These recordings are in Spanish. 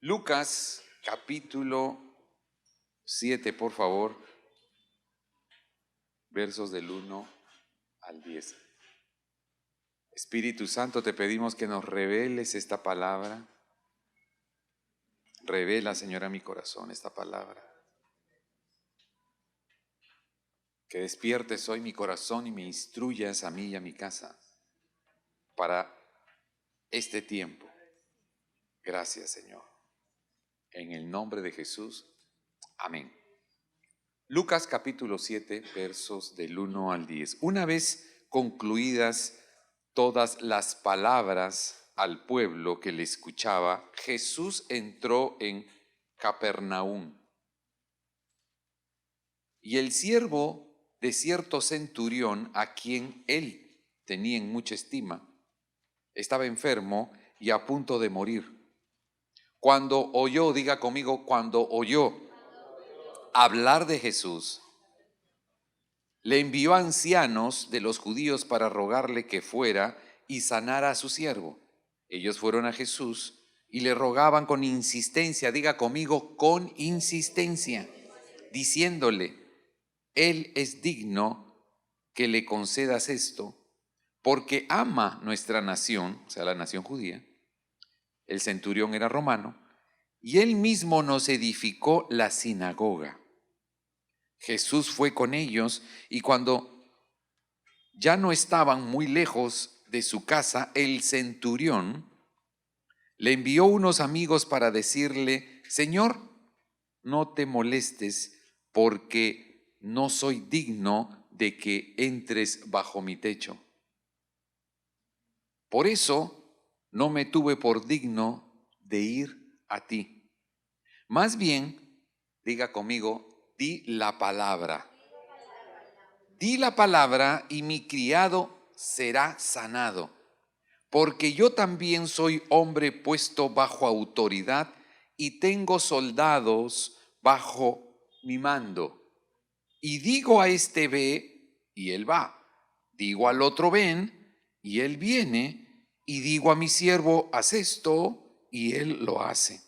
Lucas capítulo 7, por favor, versos del 1 al 10. Espíritu Santo, te pedimos que nos reveles esta palabra. Revela, Señor, a mi corazón esta palabra. Que despiertes hoy mi corazón y me instruyas a mí y a mi casa para este tiempo. Gracias, Señor. En el nombre de Jesús. Amén. Lucas capítulo 7, versos del 1 al 10. Una vez concluidas todas las palabras al pueblo que le escuchaba, Jesús entró en Capernaum. Y el siervo de cierto centurión, a quien él tenía en mucha estima, estaba enfermo y a punto de morir. Cuando oyó, diga conmigo, cuando oyó hablar de Jesús, le envió a ancianos de los judíos para rogarle que fuera y sanara a su siervo. Ellos fueron a Jesús y le rogaban con insistencia, diga conmigo, con insistencia, diciéndole: Él es digno que le concedas esto, porque ama nuestra nación, o sea, la nación judía. El centurión era romano, y él mismo nos edificó la sinagoga. Jesús fue con ellos, y cuando ya no estaban muy lejos de su casa, el centurión le envió unos amigos para decirle: Señor, no te molestes, porque no soy digno de que entres bajo mi techo. Por eso no me tuve por digno de ir a ti. Más bien, diga conmigo, di la palabra. Di la palabra y mi criado será sanado, porque yo también soy hombre puesto bajo autoridad y tengo soldados bajo mi mando. Y digo a este ve, y él va. Digo al otro ven, y él viene. Y digo a mi siervo, haz esto, y él lo hace.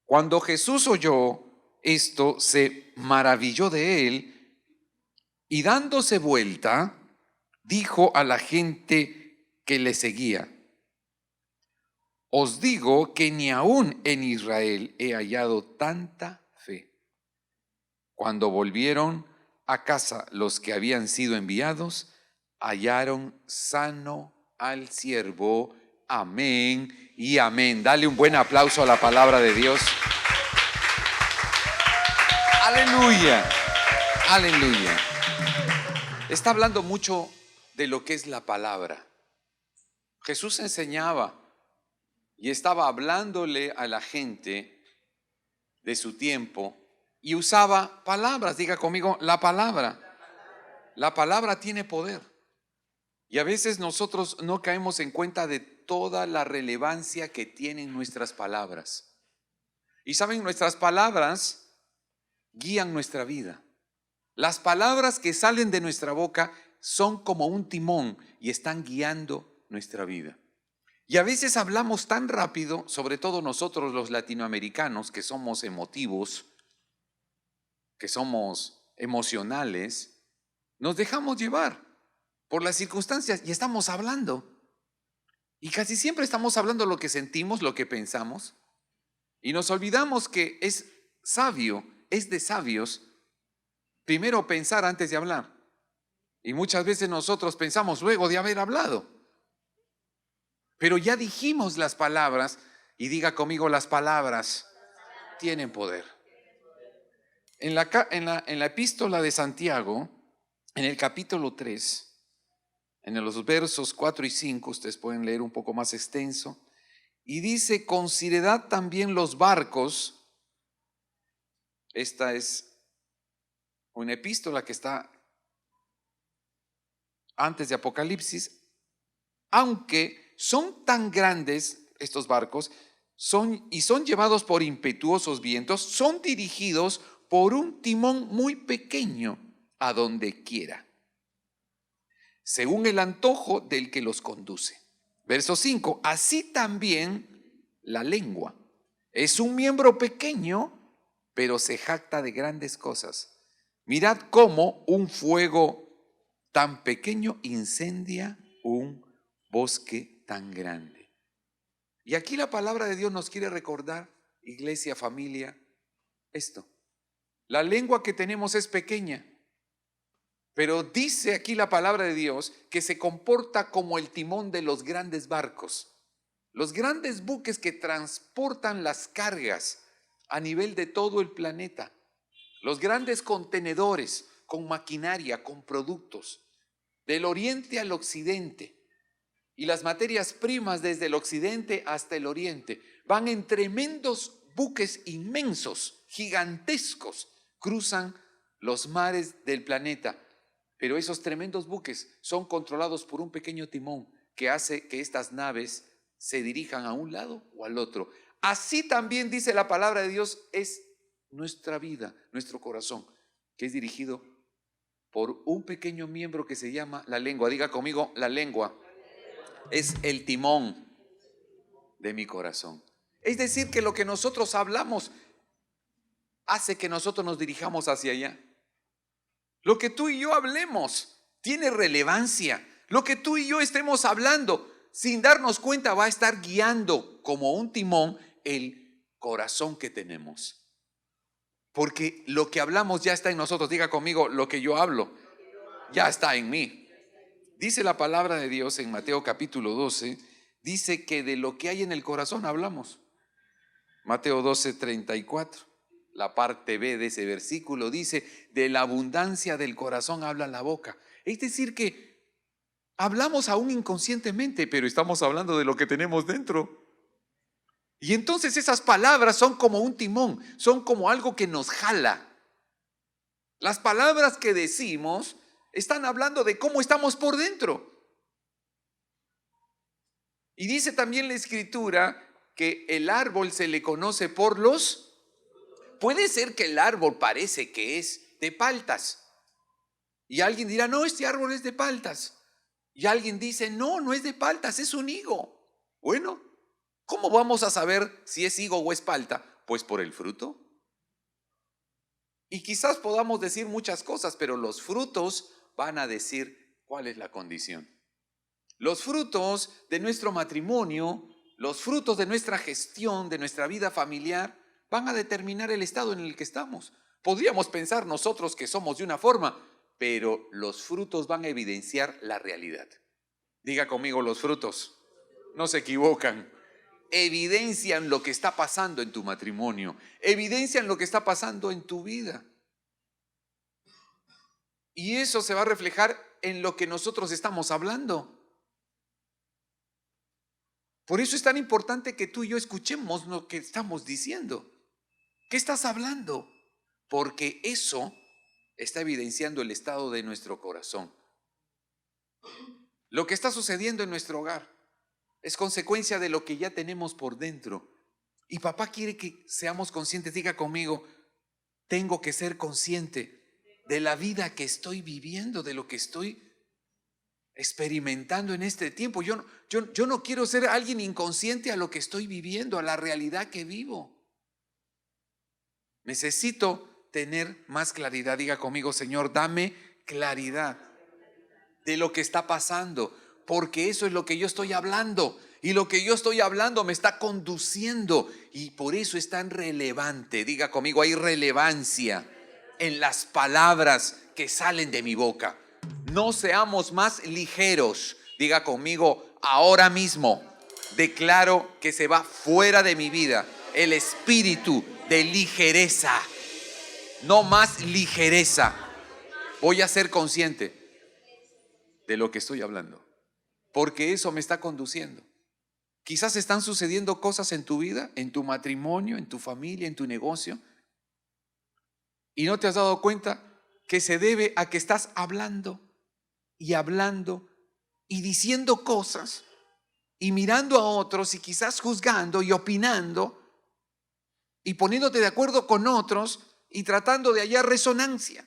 Cuando Jesús oyó esto, se maravilló de él, y dándose vuelta, dijo a la gente que le seguía: Os digo que ni aún en Israel he hallado tanta fe. Cuando volvieron a casa los que habían sido enviados, hallaron sano al siervo. Amén y amén. Dale un buen aplauso a la palabra de Dios. Aleluya, aleluya. Está hablando mucho de lo que es la palabra. Jesús enseñaba y estaba hablándole a la gente de su tiempo y usaba palabras. Diga conmigo, la palabra. La palabra tiene poder. Y a veces nosotros no caemos en cuenta de toda la relevancia que tienen nuestras palabras. Y saben, nuestras palabras guían nuestra vida. Las palabras que salen de nuestra boca son como un timón y están guiando nuestra vida. Y a veces hablamos tan rápido, sobre todo nosotros los latinoamericanos, que somos emotivos, que somos emocionales, nos dejamos llevar por las circunstancias y estamos hablando. Y casi siempre estamos hablando lo que sentimos, lo que pensamos, y nos olvidamos que es sabio, es de sabios, primero pensar antes de hablar. Y muchas veces nosotros pensamos luego de haber hablado. Pero ya dijimos las palabras, y diga conmigo, las palabras tienen poder. En la epístola de Santiago, en el capítulo 3, en los versos 4 y 5, ustedes pueden leer un poco más extenso, y dice: considerad también los barcos. Esta es una epístola que está antes de Apocalipsis. Aunque son tan grandes estos barcos, son llevados por impetuosos vientos, son dirigidos por un timón muy pequeño a donde quiera, según el antojo del que los conduce. Verso 5, así también la lengua Es un miembro pequeño, pero se jacta de grandes cosas. Mirad cómo un fuego tan pequeño incendia un bosque tan grande. Y aquí la palabra de Dios nos quiere recordar, iglesia, familia, esto. La lengua que tenemos es pequeña, pero dice aquí la palabra de Dios que se comporta como el timón de los grandes barcos, los grandes buques que transportan las cargas a nivel de todo el planeta, los grandes contenedores con maquinaria, con productos, del oriente al occidente. Y las materias primas desde el occidente hasta el oriente van en tremendos buques inmensos, gigantescos, cruzan los mares del planeta. Pero esos tremendos buques son controlados por un pequeño timón que hace que estas naves se dirijan a un lado o al otro. Así también dice la palabra de Dios, es nuestra vida, nuestro corazón, que es dirigido por un pequeño miembro que se llama la lengua. Diga conmigo, la lengua es el timón de mi corazón. Es decir, que lo que nosotros hablamos hace que nosotros nos dirijamos hacia allá. Lo que tú y yo hablemos tiene relevancia. Lo que tú y yo estemos hablando, sin darnos cuenta, va a estar guiando como un timón el corazón que tenemos. Porque lo que hablamos ya está en nosotros. Diga conmigo, lo que yo hablo ya está en mí. Dice la palabra de Dios en Mateo capítulo 12, dice que de lo que hay en el corazón hablamos. Mateo 12, 34, la parte B de ese versículo dice, de la abundancia del corazón habla la boca. Es decir que hablamos aún inconscientemente, pero estamos hablando de lo que tenemos dentro. Y entonces esas palabras son como un timón, son como algo que nos jala. Las palabras que decimos están hablando de cómo estamos por dentro. Y dice también la Escritura que el árbol se le conoce por los... Puede ser que el árbol parece que es de paltas. Y alguien dirá, no, este árbol es de paltas. Y alguien dice, no, no es de paltas, es un higo. Bueno, ¿cómo vamos a saber si es higo o es palta? Pues por el fruto. Y quizás podamos decir muchas cosas, pero los frutos van a decir cuál es la condición. Los frutos de nuestro matrimonio, los frutos de nuestra gestión, de nuestra vida familiar, van a determinar el estado en el que estamos. Podríamos pensar nosotros que somos de una forma, pero los frutos van a evidenciar la realidad. Diga conmigo, los frutos no se equivocan. Evidencian lo que está pasando en tu matrimonio, evidencian lo que está pasando en tu vida. Y eso se va a reflejar en lo que nosotros estamos hablando. Por eso es tan importante que tú y yo escuchemos lo que estamos diciendo. ¿Qué estás hablando? Porque eso está evidenciando el estado de nuestro corazón. Lo que está sucediendo en nuestro hogar es consecuencia de lo que ya tenemos por dentro. Y papá quiere que seamos conscientes. Diga conmigo, tengo que ser consciente de la vida que estoy viviendo, de lo que estoy experimentando en este tiempo. Yo no quiero ser alguien inconsciente a lo que estoy viviendo, a la realidad que vivo. Necesito tener más claridad. Diga conmigo, Señor, dame claridad de lo que está pasando, porque eso es lo que yo estoy hablando. Y lo que yo estoy hablando me está conduciendo y por eso es tan relevante. Diga conmigo, hay relevancia en las palabras que salen de mi boca. No seamos más ligeros. Diga conmigo, ahora mismo declaro que se va fuera de mi vida el espíritu de ligereza. No más ligereza. Voy a ser consciente de lo que estoy hablando, porque eso me está conduciendo. Quizás están sucediendo cosas en tu vida, en tu matrimonio, en tu familia, en tu negocio, y no te has dado cuenta que se debe a que estás hablando y diciendo cosas y mirando a otros y quizás juzgando y opinando y poniéndote de acuerdo con otros y tratando de hallar resonancia.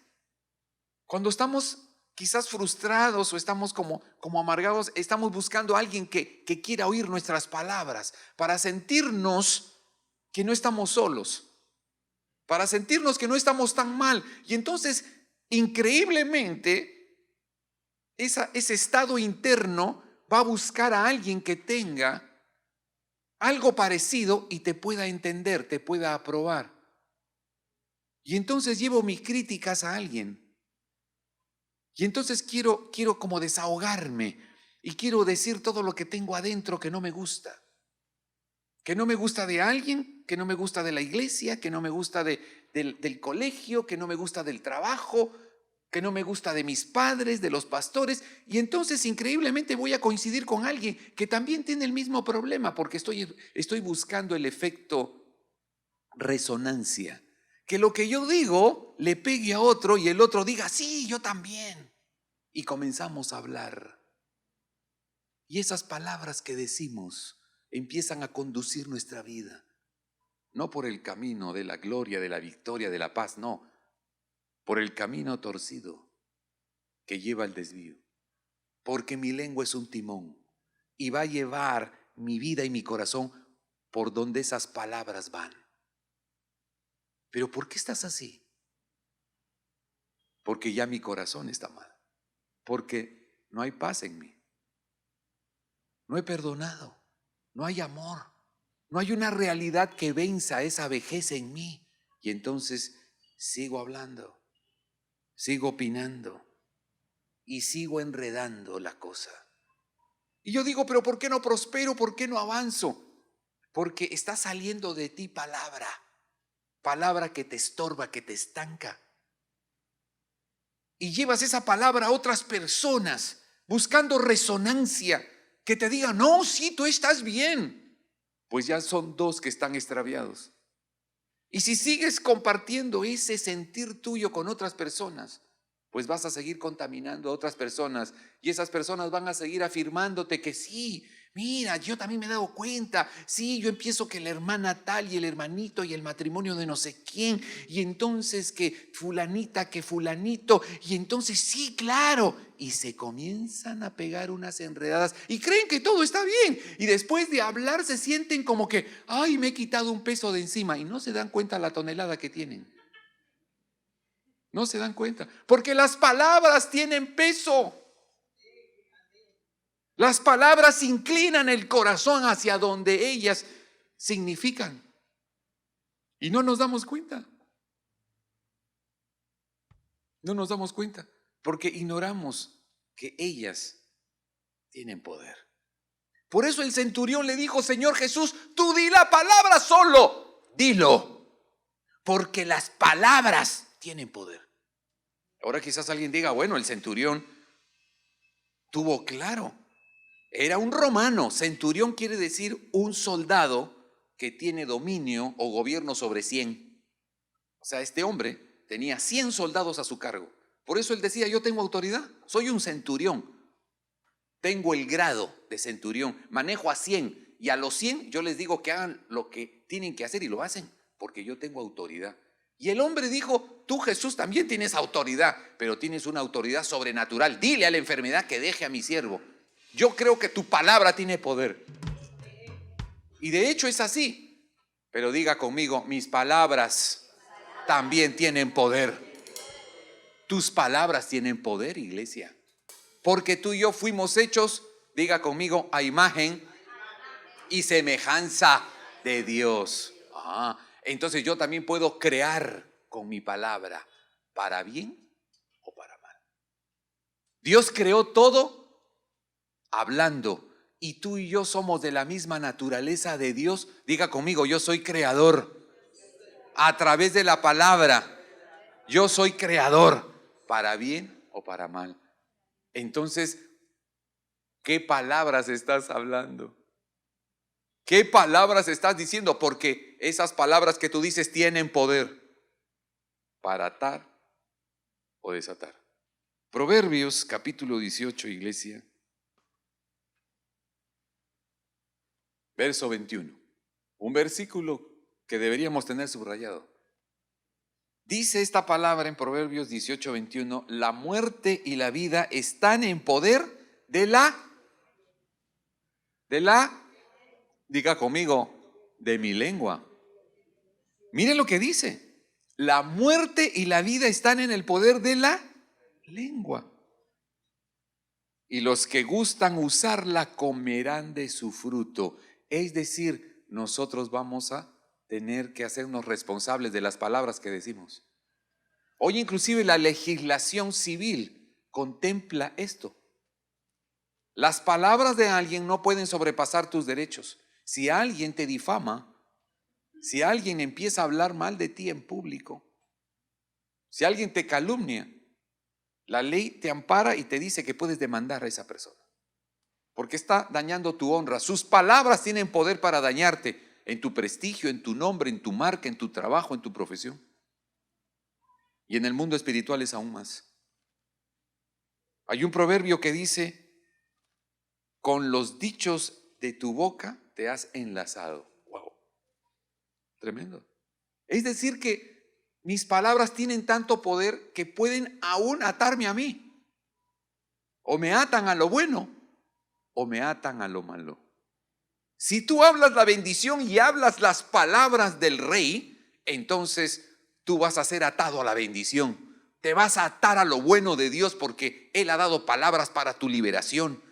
Cuando estamos quizás frustrados o estamos como amargados, estamos buscando a alguien que quiera oír nuestras palabras para sentirnos que no estamos solos, para sentirnos que no estamos tan mal. Y entonces, increíblemente, ese estado interno va a buscar a alguien que tenga algo parecido y te pueda entender, te pueda aprobar. Y entonces llevo mis críticas a alguien. Y entonces quiero como desahogarme y quiero decir todo lo que tengo adentro que no me gusta. Que no me gusta de alguien, que no me gusta de la iglesia, que no me gusta del colegio, que no me gusta del trabajo, que no me gusta de mis padres, de los pastores. Y entonces increíblemente voy a coincidir con alguien que también tiene el mismo problema, porque estoy buscando el efecto resonancia. Que lo que yo digo le pegue a otro y el otro diga, sí, yo también. Y comenzamos a hablar. Y esas palabras que decimos empiezan a conducir nuestra vida. No por el camino de la gloria, de la victoria, de la paz, no. Por el camino torcido que lleva al desvío. Porque mi lengua es un timón y va a llevar mi vida y mi corazón por donde esas palabras van. ¿Pero por qué estás así? Porque ya mi corazón está mal. Porque no hay paz en mí. No he perdonado. No hay amor. No hay una realidad que venza esa vejez en mí. Y entonces sigo hablando, sigo opinando y sigo enredando la cosa. Y yo digo, pero ¿por qué no prospero? ¿Por qué no avanzo? Porque está saliendo de ti palabra. Palabra que te estorba, que te estanca. Y llevas esa palabra a otras personas buscando resonancia, que te digan, no, sí, tú estás bien. Pues ya son dos que están extraviados. Y si sigues compartiendo ese sentir tuyo con otras personas, pues vas a seguir contaminando a otras personas y esas personas van a seguir afirmándote que sí, mira, yo también me he dado cuenta, sí, yo empiezo que la hermana tal y el hermanito y el matrimonio de no sé quién y entonces que fulanita, que fulanito y entonces sí, claro, y se comienzan a pegar unas enredadas y creen que todo está bien y después de hablar se sienten como que, ay, me he quitado un peso de encima y no se dan cuenta la tonelada que tienen. No se dan cuenta, porque las palabras tienen peso. Las palabras inclinan el corazón hacia donde ellas significan. Y no nos damos cuenta. No nos damos cuenta, porque ignoramos que ellas tienen poder. Por eso el centurión le dijo, Señor Jesús, tú di la palabra solo, dilo, porque las palabras tienen poder. Ahora quizás alguien diga, bueno, el centurión tuvo claro. Era un romano. Centurión quiere decir un soldado que tiene dominio o gobierno sobre 100. O sea, este hombre tenía 100 soldados a su cargo. Por eso él decía, yo tengo autoridad, soy un centurión. Tengo el grado de centurión, manejo a 100 y a los 100 yo les digo que hagan lo que tienen que hacer y lo hacen porque yo tengo autoridad. Y el hombre dijo, tú Jesús también tienes autoridad, pero tienes una autoridad sobrenatural. Dile a la enfermedad que deje a mi siervo. Yo creo que tu palabra tiene poder. Y de hecho es así. Pero diga conmigo, mis palabras también tienen poder. Tus palabras tienen poder, iglesia. Porque tú y yo fuimos hechos, diga conmigo, a imagen y semejanza de Dios. Entonces yo también puedo crear con mi palabra, para bien o para mal. Dios creó todo hablando, y tú y yo somos de la misma naturaleza de Dios. Diga conmigo, yo soy creador. A través de la palabra, yo soy creador, para bien o para mal. Entonces, ¿qué palabras estás hablando? ¿Qué palabras estás diciendo? Porque esas palabras que tú dices tienen poder para atar o desatar. Proverbios capítulo 18, iglesia. Verso 21. Un versículo que deberíamos tener subrayado. Dice esta palabra en Proverbios 18, 21. La muerte y la vida están en poder de la, diga conmigo, de mi lengua. Miren lo que dice. La muerte y la vida están en el poder de la lengua. Y los que gustan usarla comerán de su fruto. Es decir, nosotros vamos a tener que hacernos responsables de las palabras que decimos. Hoy inclusive la legislación civil contempla esto. Las palabras de alguien no pueden sobrepasar tus derechos. Si alguien te difama, si alguien empieza a hablar mal de ti en público, si alguien te calumnia, la ley te ampara y te dice que puedes demandar a esa persona, porque está dañando tu honra. Sus palabras tienen poder para dañarte en tu prestigio, en tu nombre, en tu marca, en tu trabajo, en tu profesión. Y en el mundo espiritual es aún más. Hay un proverbio que dice: con los dichos de tu boca te has enlazado. Wow, tremendo. Es decir que mis palabras tienen tanto poder que pueden aún atarme a mí. O me atan a lo bueno o me atan a lo malo. Si tú hablas la bendición y hablas las palabras del rey, entonces tú vas a ser atado a la bendición. Te vas a atar a lo bueno de Dios porque Él ha dado palabras para tu liberación.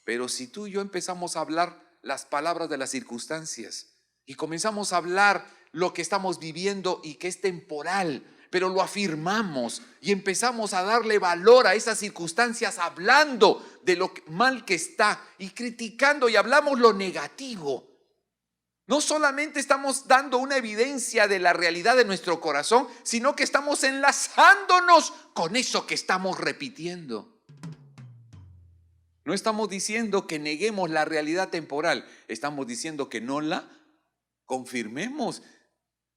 Pero si tú y yo empezamos a hablar las palabras de las circunstancias y comenzamos a hablar lo que estamos viviendo y que es temporal, pero lo afirmamos y empezamos a darle valor a esas circunstancias hablando de lo mal que está y criticando y hablamos lo negativo, no solamente estamos dando una evidencia de la realidad de nuestro corazón, sino que estamos enlazándonos con eso que estamos repitiendo. No estamos diciendo que neguemos la realidad temporal, estamos diciendo que no la confirmemos,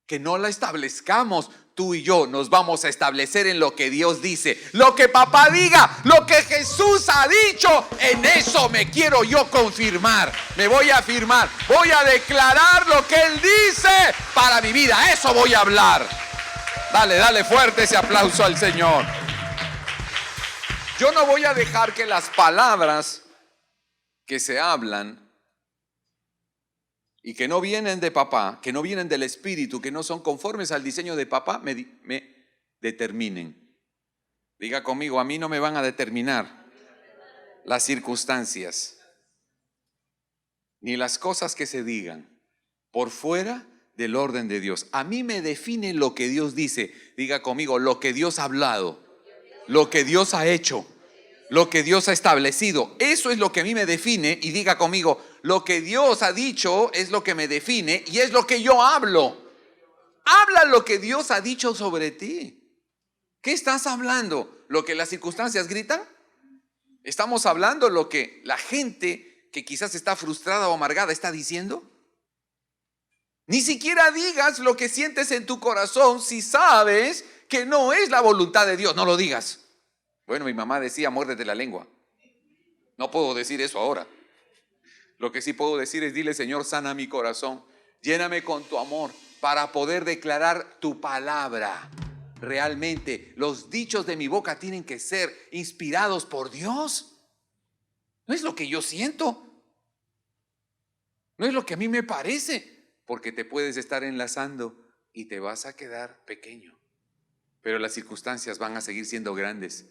que no la establezcamos. Tú y yo nos vamos a establecer en lo que Dios dice. Lo que papá diga, lo que Jesús ha dicho, en eso me quiero yo confirmar. Me voy a afirmar, voy a declarar lo que Él dice para mi vida. Eso voy a hablar. Dale fuerte ese aplauso al Señor. Yo no voy a dejar que las palabras que se hablan y que no vienen de papá, que no vienen del Espíritu, que no son conformes al diseño de papá, me determinen. Diga conmigo: a mí no me van a determinar las circunstancias, ni las cosas que se digan por fuera del orden de Dios. A mí me define lo que Dios dice. Diga conmigo: lo que Dios ha hablado, lo que Dios ha hecho, lo que Dios ha establecido. Eso es lo que a mí me define. Y diga conmigo: lo que Dios ha dicho es lo que me define y es lo que yo hablo. Habla lo que Dios ha dicho sobre ti. ¿Qué estás hablando? ¿Lo que las circunstancias gritan? ¿Estamos hablando lo que la gente que quizás está frustrada o amargada está diciendo? Ni siquiera digas lo que sientes en tu corazón si sabes que no es la voluntad de Dios. No lo digas. Bueno, mi mamá decía: muérdete la lengua. No puedo decir eso ahora. Lo que sí puedo decir es: dile: Señor, sana mi corazón, lléname con tu amor para poder declarar tu palabra. Realmente los dichos de mi boca tienen que ser inspirados por Dios. No es lo que yo siento, no es lo que a mí me parece, porque te puedes estar enlazando y te vas a quedar pequeño, pero las circunstancias van a seguir siendo grandes.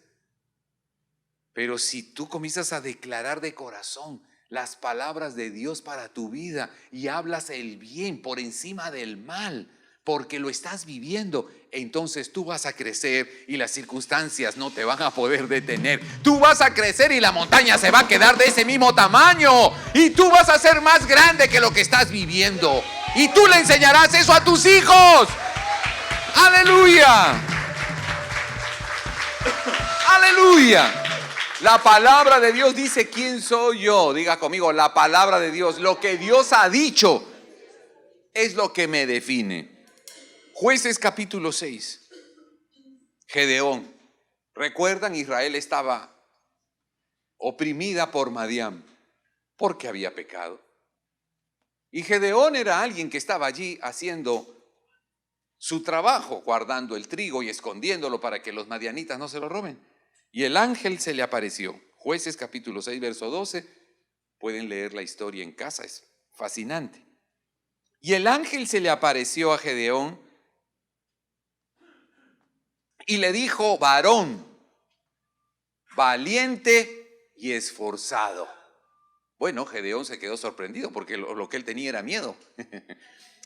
Pero si tú comienzas a declarar de corazón las palabras de Dios para tu vida y hablas el bien por encima del mal, porque lo estás viviendo, entonces tú vas a crecer y las circunstancias no te van a poder detener. Tú vas a crecer y la montaña se va a quedar de ese mismo tamaño y tú vas a ser más grande que lo que estás viviendo. Y tú le enseñarás eso a tus hijos. ¡Aleluya! ¡Aleluya! La palabra de Dios dice: ¿quién soy yo? Diga conmigo: la palabra de Dios, lo que Dios ha dicho es lo que me define. Jueces capítulo 6. Gedeón. ¿Recuerdan? Israel estaba oprimida por Madián porque había pecado. Y Gedeón era alguien que estaba allí haciendo su trabajo, guardando el trigo y escondiéndolo para que los madianitas no se lo roben. Y el ángel se le apareció. Jueces capítulo 6, verso 12. Pueden leer la historia en casa, es fascinante. Y el ángel se le apareció a Gedeón y le dijo: varón, valiente y esforzado. Bueno, Gedeón se quedó sorprendido porque lo que él tenía era miedo.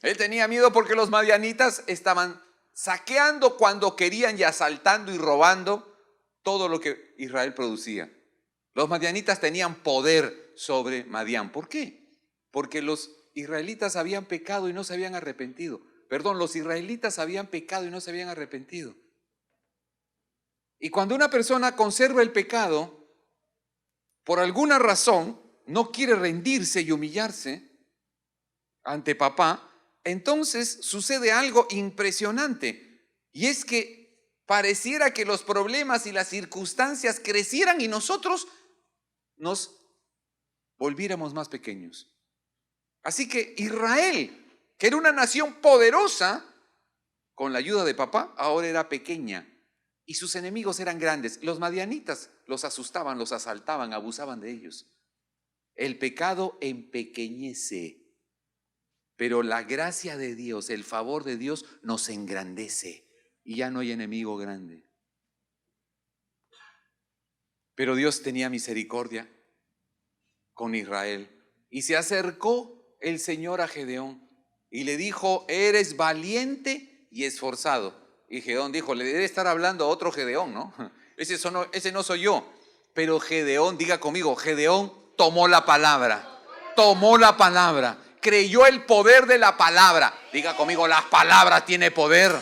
Él tenía miedo porque los madianitas estaban saqueando cuando querían y asaltando y robando todo lo que Israel producía. Los madianitas tenían poder sobre Madián. ¿Por qué? Porque los israelitas habían pecado y no se habían arrepentido. Perdón, los israelitas habían pecado y no se habían arrepentido. Y cuando una persona conserva el pecado, por alguna razón no quiere rendirse y humillarse ante papá, entonces sucede algo impresionante. Y es que pareciera que los problemas y las circunstancias crecieran y nosotros nos volviéramos más pequeños. Así que Israel, que era una nación poderosa, con la ayuda de papá, ahora era pequeña. Y sus enemigos eran grandes. Los madianitas los asustaban, los asaltaban, abusaban de ellos. El pecado empequeñece, pero la gracia de Dios, el favor de Dios nos engrandece y ya no hay enemigo grande. Pero Dios tenía misericordia con Israel y se acercó el Señor a Gedeón y le dijo: eres valiente y esforzado. Y Gedeón dijo: le debe estar hablando a otro Gedeón, ¿no? Ese no soy yo. Pero Gedeón, diga conmigo, Gedeón tomó la palabra, creyó el poder de la palabra. Diga conmigo, la palabra tiene poder.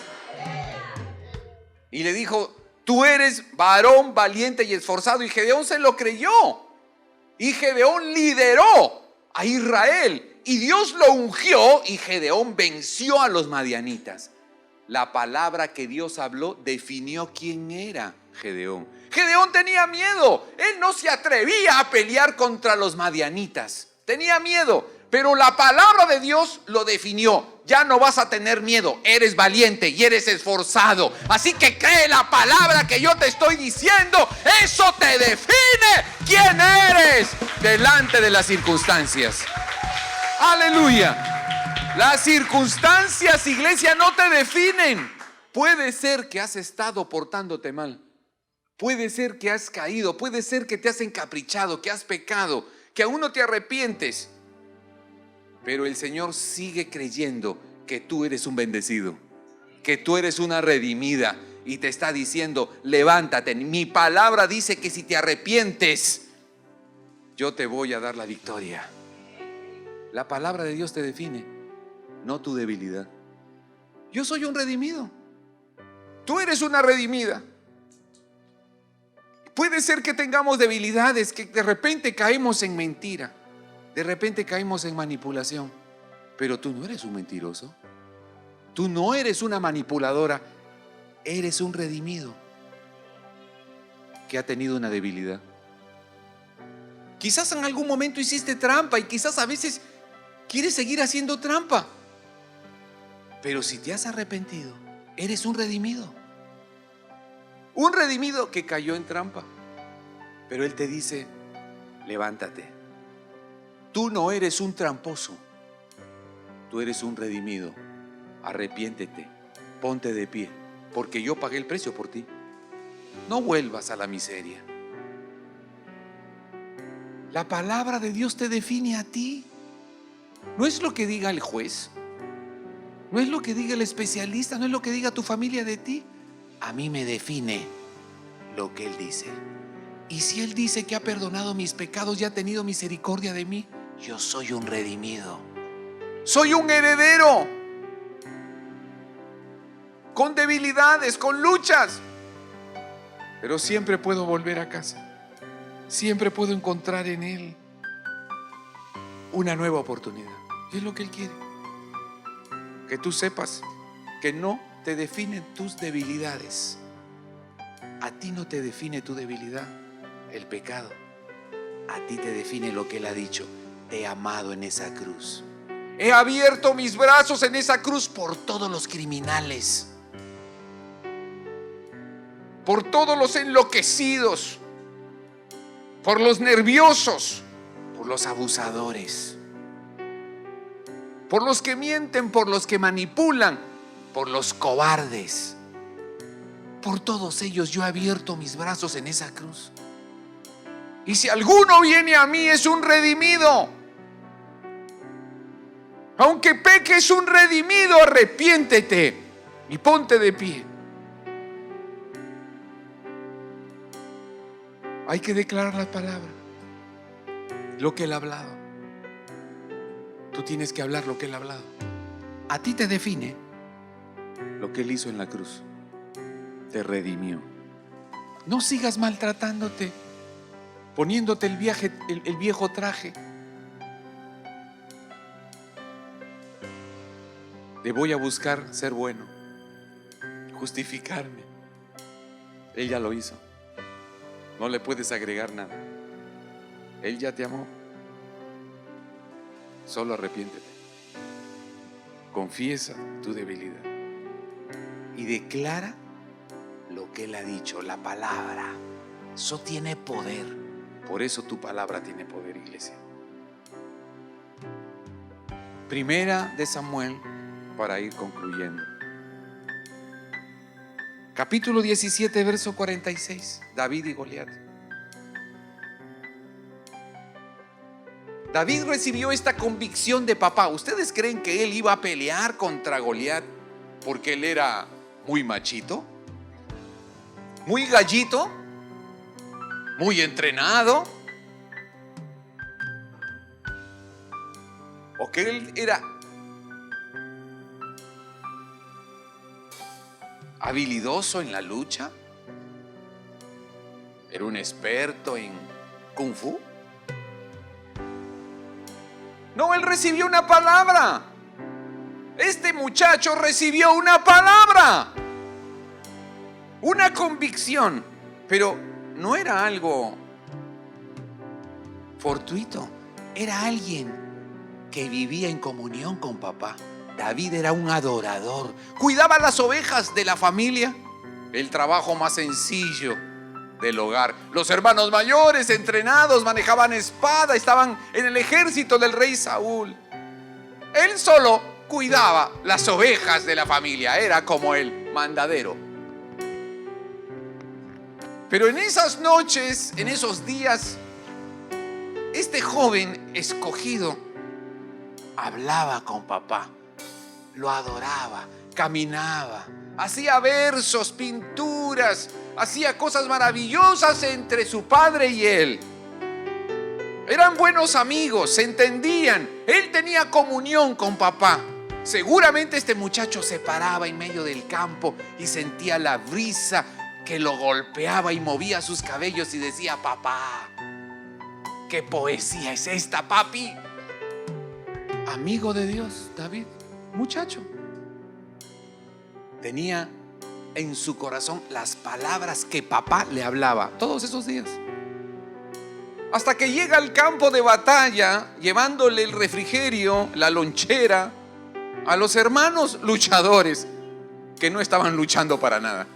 Y le dijo: tú eres varón valiente y esforzado. Y Gedeón se lo creyó. Y Gedeón lideró a Israel. Y Dios lo ungió y Gedeón venció a los madianitas. La palabra que Dios habló definió quién era Gedeón. Gedeón tenía miedo. Él no se atrevía a pelear contra los madianitas. Tenía miedo, pero la palabra de Dios lo definió. Ya no vas a tener miedo. Eres valiente y eres esforzado. Así que cree la palabra que yo te estoy diciendo. Eso te define quién eres delante de las circunstancias. Aleluya. Las circunstancias, iglesia, no te definen. Puede ser que has estado portándote mal. Puede ser que has caído. Puede ser que te has encaprichado, que has pecado, que aún no te arrepientes. Pero el Señor sigue creyendo que tú eres un bendecido, que tú eres una redimida. Y te está diciendo: levántate. Mi palabra dice que si te arrepientes, yo te voy a dar la victoria. La palabra de Dios te define, no tu debilidad. Yo soy un redimido. Tú eres una redimida. Puede ser que tengamos debilidades, que de repente caemos en mentira, de repente caemos en manipulación. Pero tú no eres un mentiroso. Tú no eres una manipuladora. Eres un redimido que ha tenido una debilidad. Quizás en algún momento hiciste trampa y quizás a veces quieres seguir haciendo trampa. Pero si te has arrepentido, eres un redimido. Un redimido que cayó en trampa. Pero Él te dice: levántate. Tú no eres un tramposo. Tú eres un redimido. Arrepiéntete. Ponte de pie. Porque yo pagué el precio por ti. No vuelvas a la miseria. La palabra de Dios te define a ti. No es lo que diga el juez. No es lo que diga el especialista, no es lo que diga tu familia de ti. A mí me define lo que Él dice. Y si Él dice que ha perdonado mis pecados y ha tenido misericordia de mí, yo soy un redimido. Soy un heredero. Con debilidades, con luchas. Pero siempre puedo volver a casa. Siempre puedo encontrar en Él una nueva oportunidad. Y es lo que Él quiere. Que tú sepas que no te definen tus debilidades. A ti no te define tu debilidad, el pecado. A ti te define lo que Él ha dicho. Te he amado en esa cruz. He abierto mis brazos en esa cruz por todos los criminales, por todos los enloquecidos, por los nerviosos, por los abusadores. por los que mienten, por los que manipulan, por los cobardes. Por todos ellos yo he abierto mis brazos en esa cruz. Y si alguno viene a mí es un redimido. Aunque peques, un redimido, arrepiéntete y ponte de pie. Hay que declarar la palabra, lo que Él ha hablado. Tú tienes que hablar lo que Él ha hablado. A ti te define lo que Él hizo en la cruz. Te redimió. No sigas maltratándote, poniéndote el viejo traje de voy a buscar ser bueno, justificarme. Él ya lo hizo. No le puedes agregar nada. Él ya te amó. Solo arrepiéntete. Confiesa tu debilidad y declara lo que Él ha dicho, la palabra. Eso tiene poder. Por eso tu palabra tiene poder, iglesia. Primera de Samuel, para ir concluyendo. Capítulo 17, verso 46. David y Goliat. David recibió esta convicción de papá. ¿Ustedes creen que él iba a pelear contra Goliat porque él era muy machito? ¿Muy gallito? ¿Muy entrenado? ¿O que él era habilidoso en la lucha? ¿Era un experto en Kung Fu? No, él recibió una palabra. Este muchacho recibió una palabra, una convicción, pero no era algo fortuito, era alguien que vivía en comunión con papá. David era un adorador, cuidaba las ovejas de la familia, el trabajo más sencillo del hogar. Los hermanos mayores, entrenados, manejaban espada, estaban en el ejército del rey Saúl. Él solo cuidaba las ovejas de la familia, era como el mandadero. Pero en esas noches, en esos días, este joven escogido hablaba con papá, lo adoraba, caminaba, hacía versos, pinturas, hacía cosas maravillosas entre su padre y él. Eran buenos amigos, se entendían. Él tenía comunión con papá. Seguramente este muchacho se paraba en medio del campo y sentía la brisa que lo golpeaba y movía sus cabellos y decía: papá, ¿qué poesía es esta, papi? Amigo de Dios, David, muchacho. Tenía en su corazón las palabras que papá le hablaba todos esos días. Hasta que llega al campo de batalla llevándole el refrigerio, la lonchera a los hermanos luchadores que no estaban luchando para nada.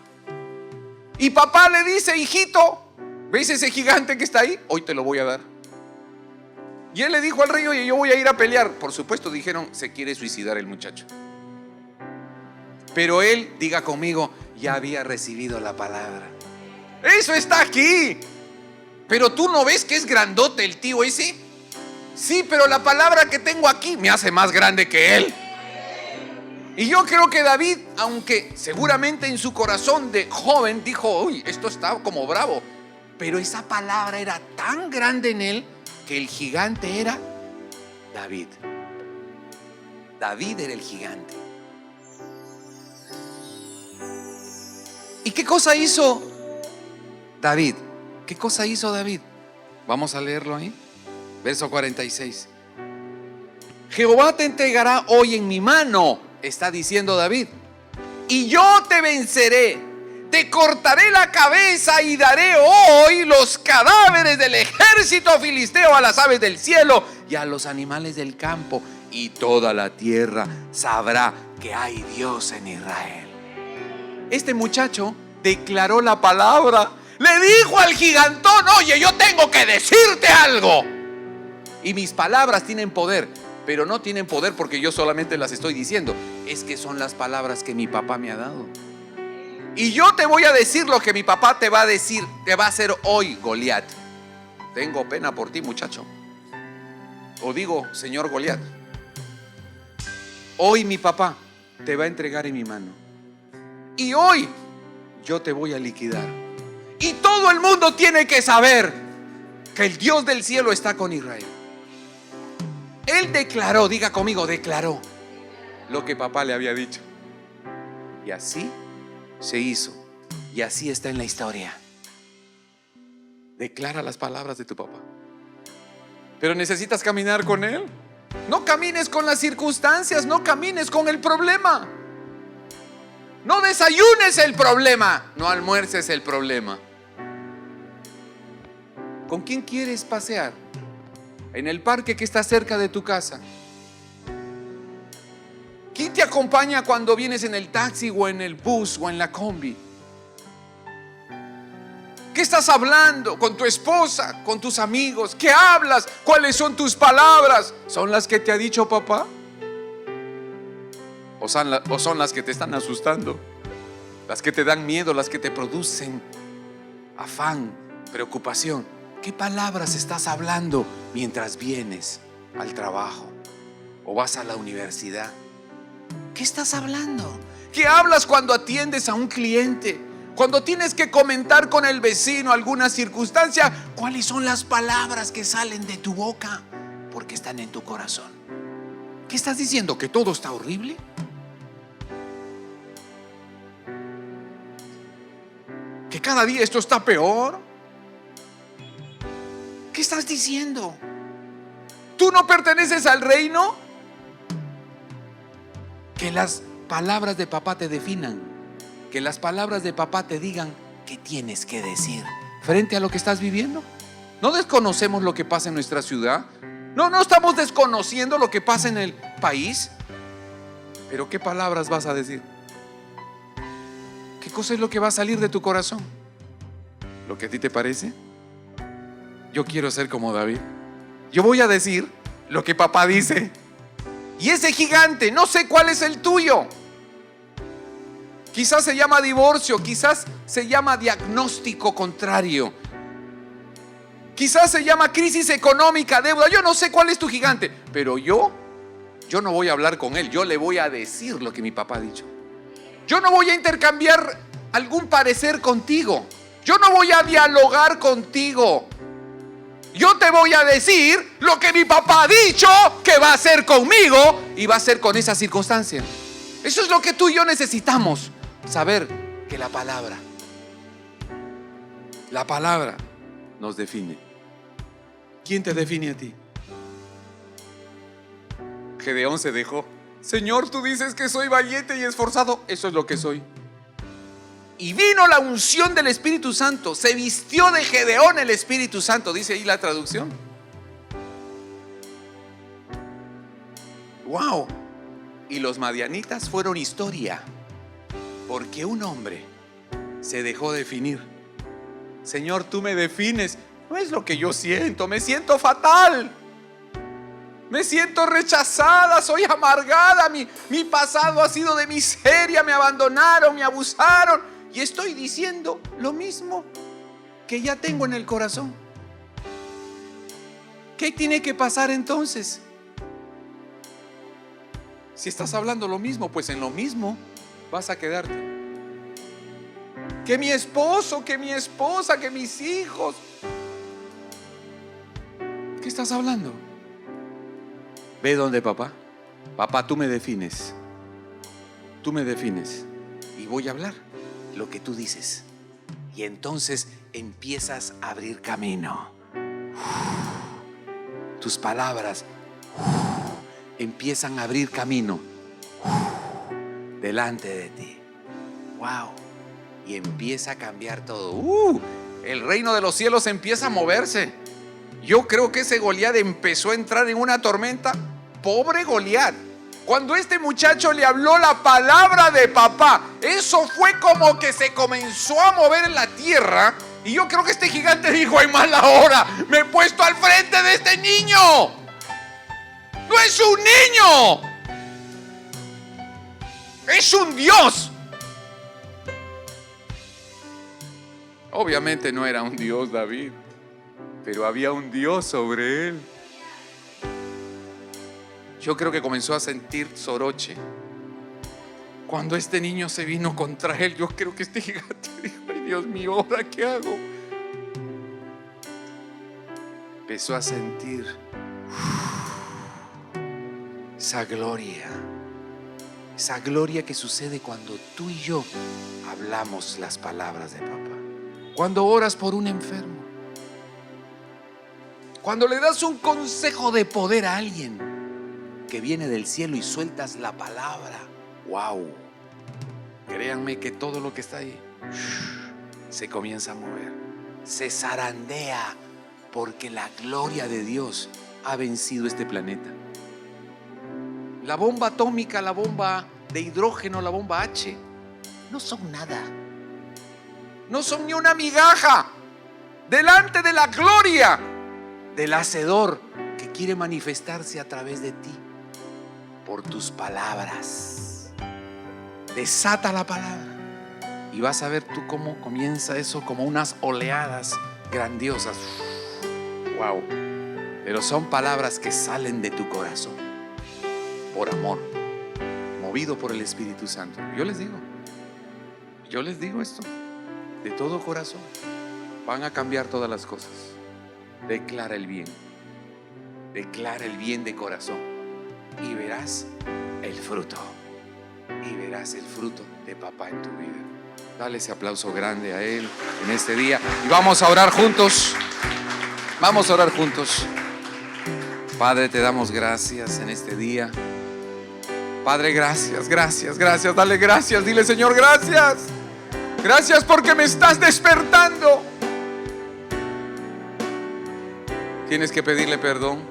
Y papá le dice: hijito, ¿ves ese gigante que está ahí? Hoy te lo voy a dar. Y él le dijo al rey: oye, yo voy a ir a pelear. Por supuesto dijeron: se quiere suicidar el muchacho. Pero él, diga conmigo, ya había recibido la palabra. Eso está aquí. Pero tú no ves que es grandote el tío ese. Sí, pero la palabra que tengo aquí me hace más grande que él. Y yo creo que David, aunque seguramente en su corazón de joven dijo: uy, esto está como bravo, pero esa palabra era tan grande en él que el gigante era David. David era el gigante. ¿Y qué cosa hizo David? ¿Qué cosa hizo David? Vamos a leerlo ahí. Verso 46. Jehová te entregará hoy en mi mano, está diciendo David, y yo te venceré. Te cortaré la cabeza y daré hoy los cadáveres del ejército filisteo a las aves del cielo y a los animales del campo, y toda la tierra sabrá que hay Dios en Israel. Este muchacho declaró la palabra. Le dijo al gigantón: oye, yo tengo que decirte algo. Y mis palabras tienen poder. pero no tienen poder porque yo solamente las estoy diciendo. Es que son las palabras que mi papá me ha dado. Y yo te voy a decir lo que mi papá te va a decir, te va a hacer hoy, Goliat. Tengo pena por ti, muchacho. O digo, señor Goliat, hoy mi papá te va a entregar en mi mano. Y hoy yo te voy a liquidar. Y todo el mundo tiene que saber que el Dios del cielo está con Israel. Él declaró, diga conmigo, declaró lo que papá le había dicho. Y así se hizo. Y así está en la historia. Declara las palabras de tu papá. Pero necesitas caminar con él. No camines con las circunstancias, no camines con el problema. No desayunes el problema, no almuerces el problema. ¿Con quién quieres pasear? En el parque que está cerca de tu casa. ¿Quién te acompaña cuando vienes en el taxi o en el bus o en la combi? ¿Qué estás hablando con tu esposa, con tus amigos? ¿Qué hablas? ¿Cuáles son tus palabras? ¿Son las que te ha dicho papá? ¿O son las que te están asustando? Las que te dan miedo, las que te producen afán, preocupación. ¿Qué palabras estás hablando mientras vienes al trabajo o vas a la universidad? ¿Qué estás hablando? ¿Qué hablas cuando atiendes a un cliente? Cuando tienes que comentar con el vecino alguna circunstancia, ¿cuáles son las palabras que salen de tu boca? Porque están en tu corazón. ¿Qué estás diciendo? ¿Que todo está horrible? ¿Que cada día esto está peor? ¿Qué estás diciendo? ¿Tú no perteneces al reino? Que las palabras de papá te definan. Que las palabras de papá te digan qué tienes que decir frente a lo que estás viviendo. No desconocemos lo que pasa en nuestra ciudad. No estamos desconociendo lo que pasa en el país. Pero ¿qué palabras vas a decir? ¿Qué cosa es lo que va a salir de tu corazón? ¿Lo que a ti te parece? Yo quiero ser como David. Yo voy a decir lo que papá dice. Y ese gigante, no sé cuál es el tuyo. Quizás se llama divorcio, quizás se llama diagnóstico contrario, quizás se llama crisis económica, deuda. Yo no sé cuál es tu gigante, pero yo no voy a hablar con él. Yo le voy a decir lo que mi papá ha dicho. Yo no voy a intercambiar algún parecer contigo. Yo no voy a dialogar contigo. Yo te voy a decir lo que mi papá ha dicho que va a hacer conmigo y va a hacer con esa circunstancia. Eso es lo que tú y yo necesitamos. Saber que la palabra nos define. ¿Quién te define a ti? Gedeón se dejó. Señor, tú dices que soy valiente y esforzado. Eso es lo que soy. Y vino la unción del Espíritu Santo. Se vistió de Gedeón el Espíritu Santo. Dice ahí la traducción. ¡Wow! Y los madianitas fueron historia. Porque un hombre se dejó definir. Señor, tú me defines. No es lo que yo siento. Me siento fatal. Me siento rechazada. Soy amargada. Mi pasado ha sido de miseria. Me abandonaron, me abusaron. Y estoy diciendo lo mismo que ya tengo en el corazón. ¿Qué tiene que pasar entonces? Si estás hablando lo mismo, pues en lo mismo vas a quedarte. Que mi esposo, que mi esposa, que mis hijos. ¿Qué estás hablando? Ve donde papá. Papá, tú me defines. Tú me defines. Y voy a hablar lo que tú dices. Y entonces empiezas a abrir camino. Tus palabras empiezan a abrir camino delante de ti. Wow. Y empieza a cambiar todo. El reino de los cielos empieza a moverse. Yo creo que ese Goliat empezó a entrar en una tormenta. Pobre Goliat. Cuando este muchacho le habló la palabra de papá, eso fue como que se comenzó a mover en la tierra. Y yo creo que este gigante dijo: hay mala hora, me he puesto al frente de este niño. No es un niño, es un Dios. Obviamente no era un Dios David, pero había un Dios sobre él. Yo creo que comenzó a sentir soroche cuando este niño se vino contra él. Yo creo que este gigante dijo: ay, Dios mío, ¿ahora qué hago? Empezó a sentir esa gloria que sucede cuando tú y yo hablamos las palabras de papá. Cuando oras por un enfermo, cuando le das un consejo de poder a alguien que viene del cielo y sueltas la palabra, wow, créanme que todo lo que está ahí se comienza a mover, se zarandea, porque la gloria de Dios ha vencido este planeta. La bomba atómica, la bomba de hidrógeno, la bomba H, no son nada. No son ni una migaja delante de la gloria del Hacedor que quiere manifestarse a través de ti por tus palabras. Desata la palabra y vas a ver tú cómo comienza eso, como unas oleadas grandiosas. Wow. Pero son palabras que salen de tu corazón por amor, movido por el Espíritu Santo. Yo les digo esto de todo corazón. Van a cambiar todas las cosas. Declara el bien de corazón y verás el fruto. Y verás el fruto de papá en tu vida. Dale ese aplauso grande a él en este día y vamos a orar juntos. Vamos a orar juntos. Padre, te damos gracias en este día. Padre, gracias. Dale gracias. Dile: Señor, gracias. Gracias porque me estás despertando. Tienes que pedirle perdón.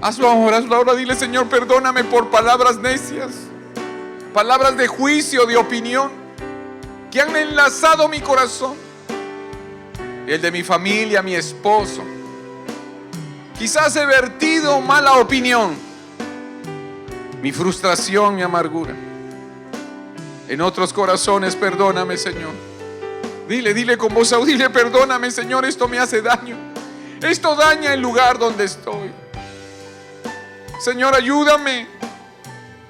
Hazlo ahora. Dile: Señor, perdóname por palabras necias, palabras de juicio, de opinión, que han enlazado mi corazón, el de mi familia, mi esposo. Quizás he vertido mala opinión, mi frustración, mi amargura en otros corazones. Perdóname, Señor. Dile con voz audaz, dile: perdóname, Señor, esto me hace daño. Esto daña el lugar donde estoy. Señor, ayúdame.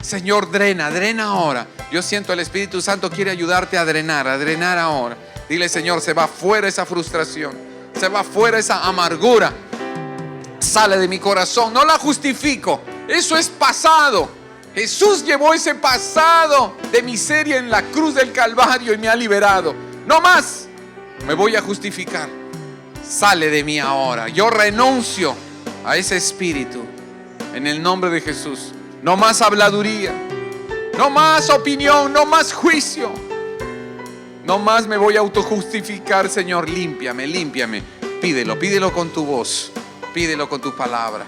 Señor, drena ahora. Yo siento el Espíritu Santo quiere ayudarte a drenar ahora. Dile: Señor, se va fuera esa frustración, se va fuera esa amargura. Sale de mi corazón, no la justifico. Eso es pasado. Jesús llevó ese pasado de miseria en la cruz del Calvario y me ha liberado. No más me voy a justificar. Sale de mí ahora. Yo renuncio a ese espíritu en el nombre de Jesús. No más habladuría, no más opinión, no más juicio. No más me voy a autojustificar. Señor, límpiame. Pídelo con tu voz. Pídelo con tus palabras.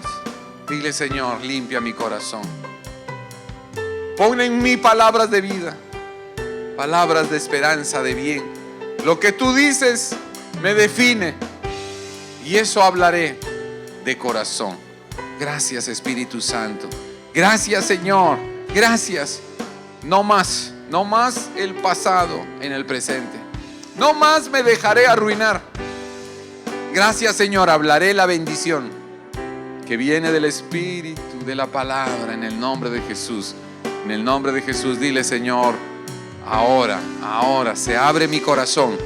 Dile: Señor, limpia mi corazón. Pon en mí palabras de vida, palabras de esperanza, de bien. Lo que tú dices me define y eso hablaré de corazón. Gracias, Espíritu Santo. Gracias, Señor. Gracias. No más el pasado en el presente. No más me dejaré arruinar. Gracias, Señor. Hablaré la bendición que viene del Espíritu, de la palabra, en el nombre de Jesús. En el nombre de Jesús, dile: Señor, ahora se abre mi corazón.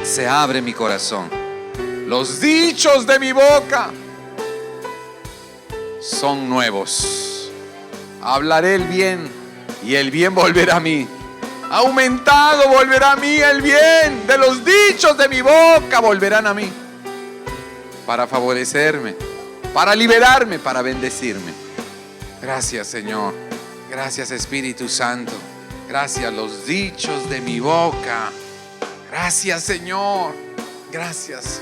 Se abre mi corazón. Los dichos de mi boca son nuevos. Hablaré el bien y el bien volverá a mí. Aumentado volverá a mí el bien. De los dichos de mi boca volverán a mí. Para favorecerme, para liberarme, para bendecirme. Gracias, Señor. Gracias, Espíritu Santo. Gracias, los dichos de mi boca. Gracias, Señor. Gracias,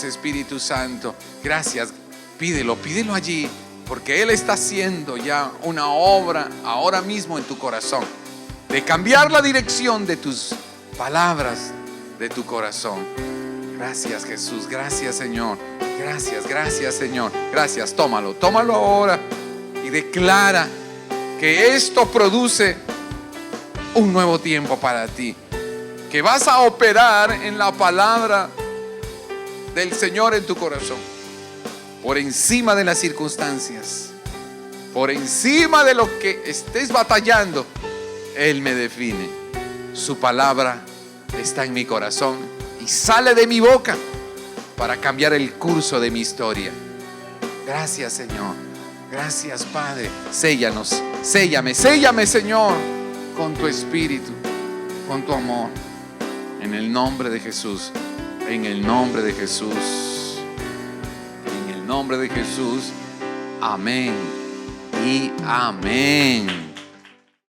Espíritu Santo. Gracias. Pídelo allí, porque Él está haciendo ya una obra ahora mismo en tu corazón, de cambiar la dirección de tus palabras, de tu corazón. Gracias, Jesús. Gracias, Señor. Gracias, gracias, Señor. Gracias, tómalo ahora y declara que esto produce un nuevo tiempo para ti, que vas a operar en la palabra del Señor en tu corazón, por encima de las circunstancias, por encima de lo que estés batallando. Él me define. Su palabra está en mi corazón y sale de mi boca para cambiar el curso de mi historia. Gracias, Señor. Gracias, Padre. Séllanos, séllame, Señor, con tu espíritu, con tu amor. En el nombre de Jesús, en el nombre de Jesús, en el nombre de Jesús. Amén y amén.